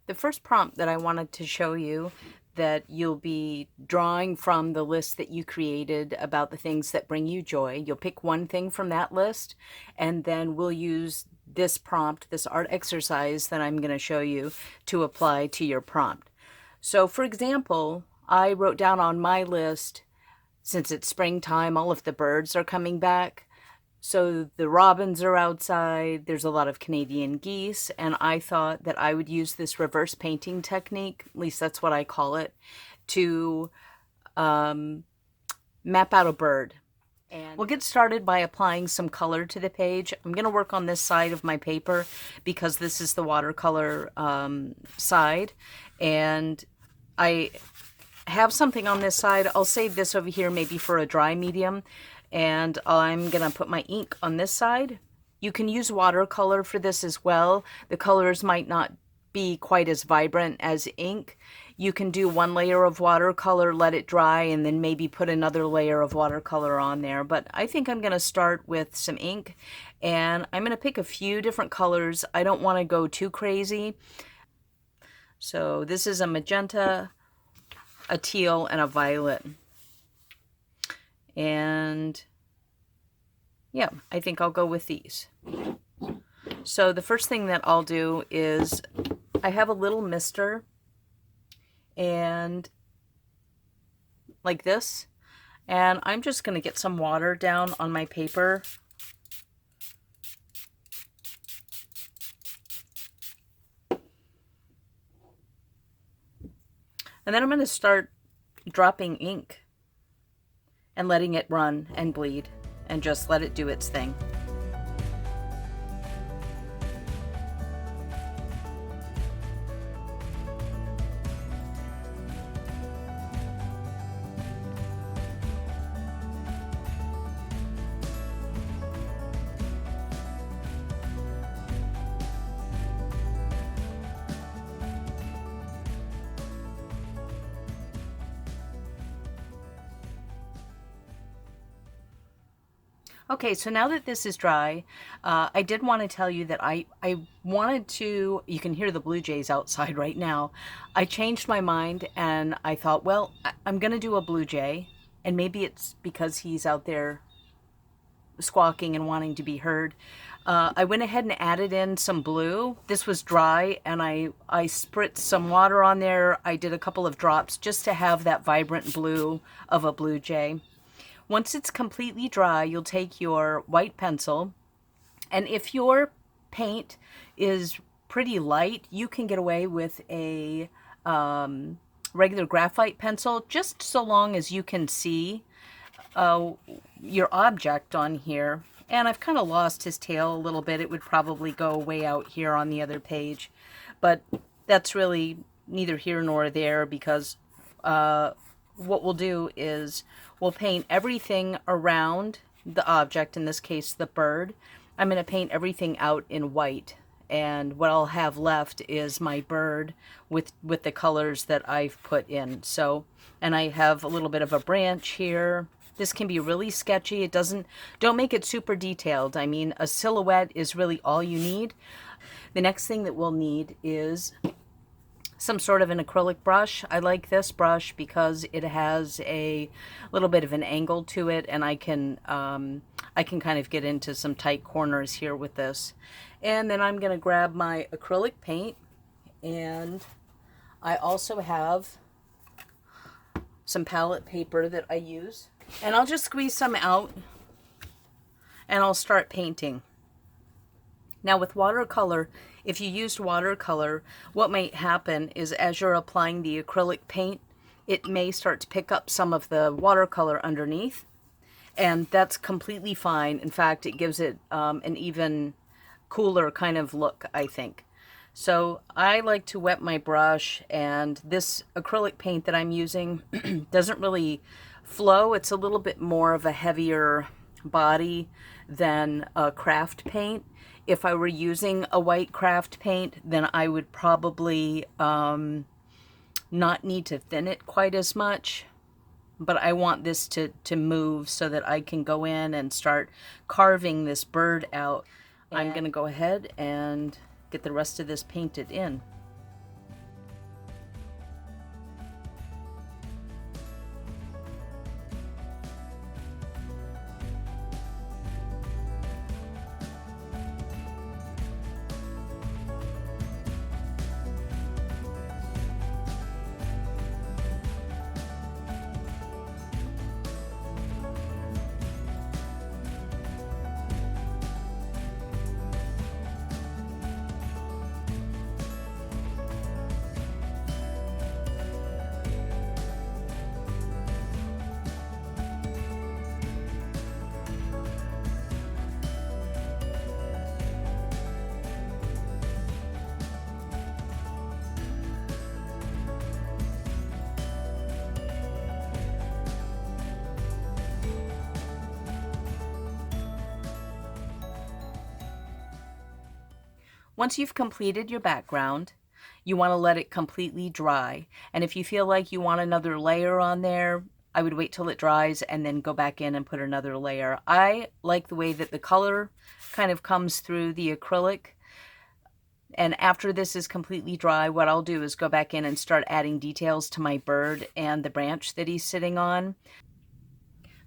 The first prompt that I wanted to show you that you'll be drawing from the list that you created about the things that bring you joy. You'll pick one thing from that list, and then we'll use this prompt, this art exercise that I'm going to show you to apply to your prompt. So for example, I wrote down on my list, since it's springtime, all of the birds are coming back. So the robins are outside, there's a lot of Canadian geese, and I thought that I would use this reverse painting technique, at least that's what I call it, to map out a bird. And we'll get started by applying some color to the page. I'm going to work on this side of my paper because this is the watercolor side, and I have something on this side. I'll save this over here maybe for a dry medium. And I'm gonna put my ink on this side. You can use watercolor for this as well. The colors might not be quite as vibrant as ink. You can do one layer of watercolor, let it dry, and then maybe put another layer of watercolor on there. But I think I'm gonna start with some ink, and I'm gonna pick a few different colors. I don't wanna go too crazy. So this is a magenta, a teal, and a violet. And yeah, I think I'll go with these. So the first thing that I'll do is I have a little mister, and like this, and I'm just going to get some water down on my paper. And then I'm going to start dropping ink and letting it run and bleed and just let it do its thing. Okay, so now that this is dry, I did want to tell you that I wanted to, you can hear the blue jays outside right now. I changed my mind and I thought, well, I'm going to do a blue jay, and maybe it's because he's out there squawking and wanting to be heard. I went ahead and added in some blue. This was dry, and I spritzed some water on there. I did a couple of drops just to have that vibrant blue of a blue jay. Once it's completely dry, you'll take your white pencil, and if your paint is pretty light, you can get away with a regular graphite pencil, just so long as you can see your object on here. And I've kind of lost his tail a little bit. It would probably go way out here on the other page, but that's really neither here nor there, because what we'll do is we'll paint everything around the object, in this case the bird. I'm going to paint everything out in white, and what I'll have left is my bird with the colors that I've put in. So, and I have a little bit of a branch here. This can be really sketchy. Don't make it super detailed. I mean, a silhouette is really all you need. The next thing that we'll need is some sort of an acrylic brush. I like this brush because it has a little bit of an angle to it, and I can kind of get into some tight corners here with this. And then I'm going to grab my acrylic paint, and I also have some palette paper that I use, and I'll just squeeze some out and I'll start painting. Now with watercolor, if you used watercolor, what might happen is as you're applying the acrylic paint, it may start to pick up some of the watercolor underneath, and that's completely fine. In fact, it gives it an even cooler kind of look, I think. So I like to wet my brush, and this acrylic paint that I'm using doesn't really flow. It's a little bit more of a heavier body than a craft paint. If I were using a white craft paint, then I would probably not need to thin it quite as much. But I want this to move so that I can go in and start carving this bird out. I'm going to go ahead and get the rest of this painted in. Once you've completed your background, you want to let it completely dry. And if you feel like you want another layer on there, I would wait till it dries and then go back in and put another layer. I like the way that the color kind of comes through the acrylic. And after this is completely dry, what I'll do is go back in and start adding details to my bird and the branch that he's sitting on.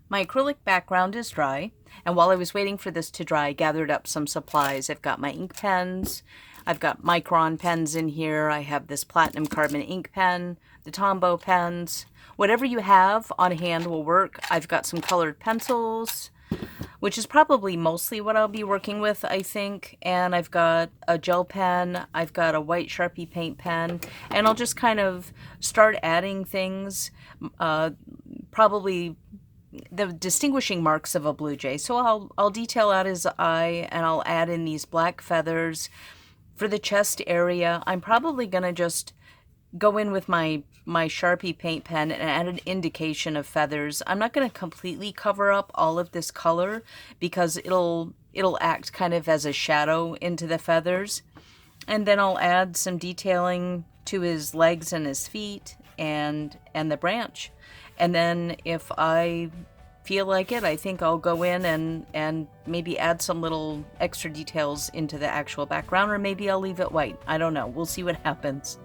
My acrylic background is dry, and while I was waiting for this to dry, I gathered up some supplies. I've got my ink pens, I've got Micron pens in here, I have this platinum carbon ink pen, the Tombow pens. Whatever you have on hand will work. I've got some colored pencils, which is probably mostly what I'll be working with, I think. And I've got a gel pen, I've got a white Sharpie paint pen, and I'll just kind of start adding things, probably the distinguishing marks of a blue jay. So I'll detail out his eye, and I'll add in these black feathers. For the chest area, I'm probably going to just go in with my Sharpie paint pen and add an indication of feathers. I'm not going to completely cover up all of this color because it'll act kind of as a shadow into the feathers. And then I'll add some detailing to his legs and his feet and the branch. And then if I feel like it, I think I'll go in and maybe add some little extra details into the actual background, or maybe I'll leave it white. I don't know. We'll see what happens.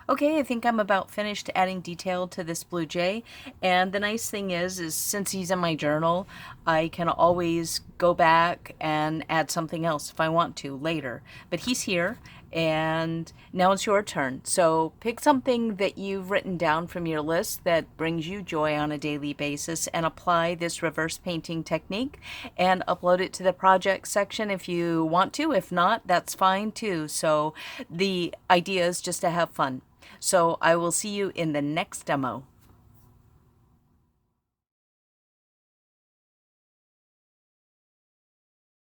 Okay, I think I'm about finished adding detail to this blue jay. And the nice thing is since he's in my journal, I can always go back and add something else if I want to later. But he's here, and now it's your turn. So pick something that you've written down from your list that brings you joy on a daily basis and apply this reverse painting technique and upload it to the project section if you want to. If not, that's fine too. So the idea is just to have fun. So I will see you in the next demo.